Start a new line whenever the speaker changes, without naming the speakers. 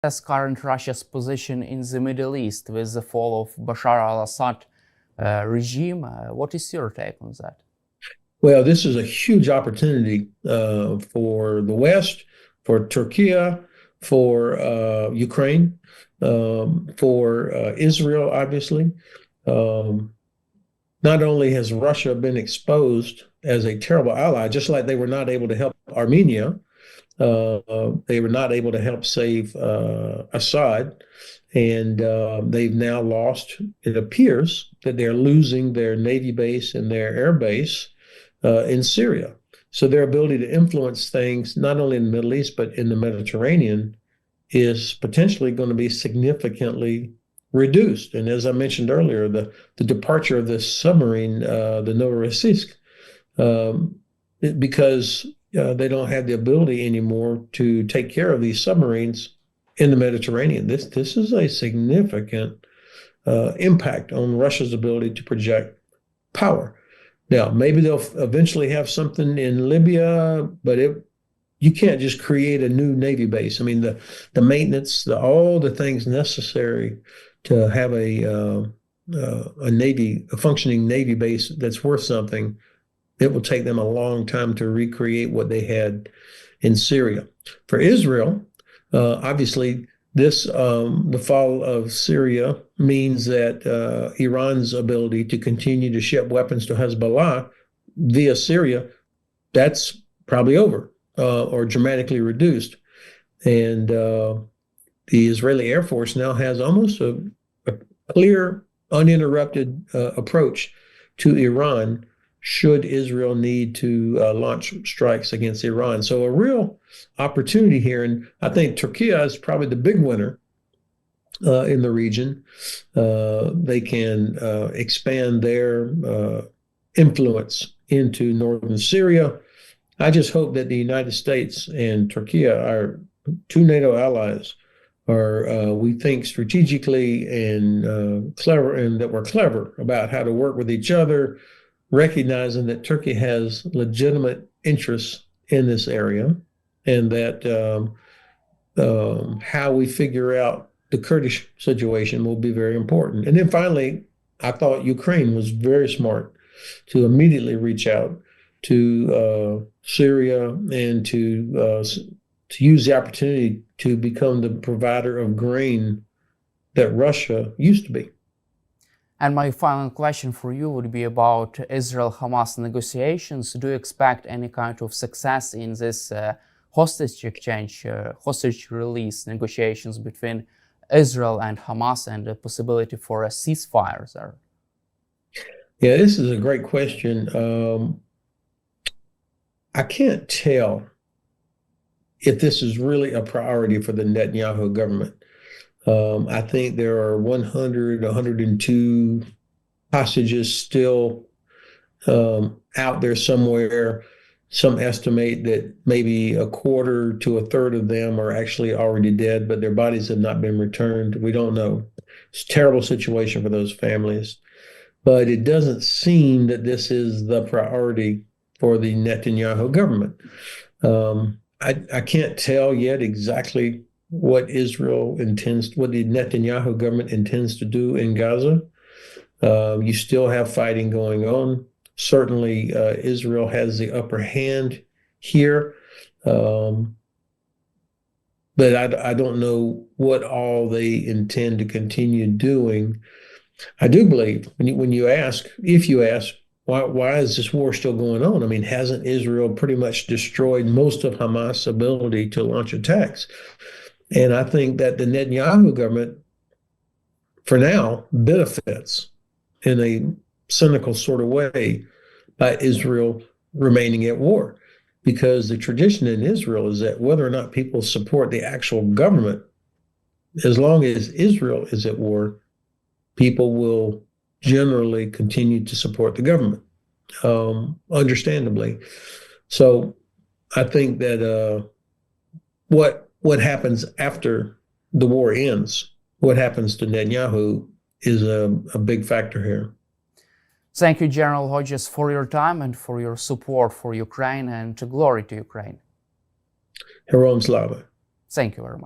As current Russia's position in the Middle East with the fall of Bashar al-Assad regime. What is your take on that?
Well, this is a huge opportunity for the West, for Turkey, for Ukraine, for Israel, obviously. Not only has Russia been exposed as a terrible ally, just like they were not able to help Armenia, they were not able to help save Assad, and they've now lost, it appears that they're losing their Navy base and their air base in Syria. So their ability to influence things, not only in the Middle East, but in the Mediterranean, is potentially going to be significantly reduced. And as I mentioned earlier, the departure of this submarine, the Novorossiysk, because they don't have the ability anymore to take care of these submarines in the Mediterranean. This is a significant impact on Russia's ability to project power. Now, maybe they'll eventually have something in Libya, but you can't just create a new Navy base. I mean, the maintenance, all the things necessary to have a functioning Navy base that's worth something, it will take them a long time to recreate what they had in Syria. For Israel, obviously, the fall of Syria means that Iran's ability to continue to ship weapons to Hezbollah via Syria, that's probably over or dramatically reduced. And the Israeli Air Force now has almost a clear, uninterrupted approach to Iran should Israel need to launch strikes against Iran. So a real opportunity here, and I think Turkey is probably the big winner in the region. They can expand their influence into northern Syria. I just hope that the United States and Turkey, our two NATO allies, are, we think, strategically and clever, and that we're clever about how to work with each other, recognizing that Turkey has legitimate interests in this area, and that how we figure out the Kurdish situation will be very important. And then finally, I thought Ukraine was very smart to immediately reach out to Syria and to use the opportunity to become the provider of grain that Russia used to be.
And my final question for you would be about Israel-Hamas negotiations. Do you expect any kind of success in this hostage exchange, hostage release negotiations between Israel and Hamas, and the possibility for a ceasefire there?
Yeah, this is a great question. I can't tell if this is really a priority for the Netanyahu government. I think there are 100, 102 hostages still out there somewhere. Some estimate that maybe a quarter to a third of them are actually already dead, but their bodies have not been returned. We don't know. It's a terrible situation for those families. But it doesn't seem that this is the priority for the Netanyahu government. I can't tell yet exactly what the Netanyahu government intends to do in Gaza. You still have fighting going on. Certainly, Israel has the upper hand here. But I don't know what all they intend to continue doing. I do believe if you ask, why is this war still going on? I mean, hasn't Israel pretty much destroyed most of Hamas' ability to launch attacks? And I think that the Netanyahu government, for now, benefits in a cynical sort of way by Israel remaining at war. Because the tradition in Israel is that whether or not people support the actual government, as long as Israel is at war, people will generally continue to support the government, understandably. So I think that what happens after the war ends, what happens to Netanyahu, is a big factor here.
Thank you, General Hodges, for your time and for your support for Ukraine, and glory to Ukraine.
Heroam Slava.
Thank you very much.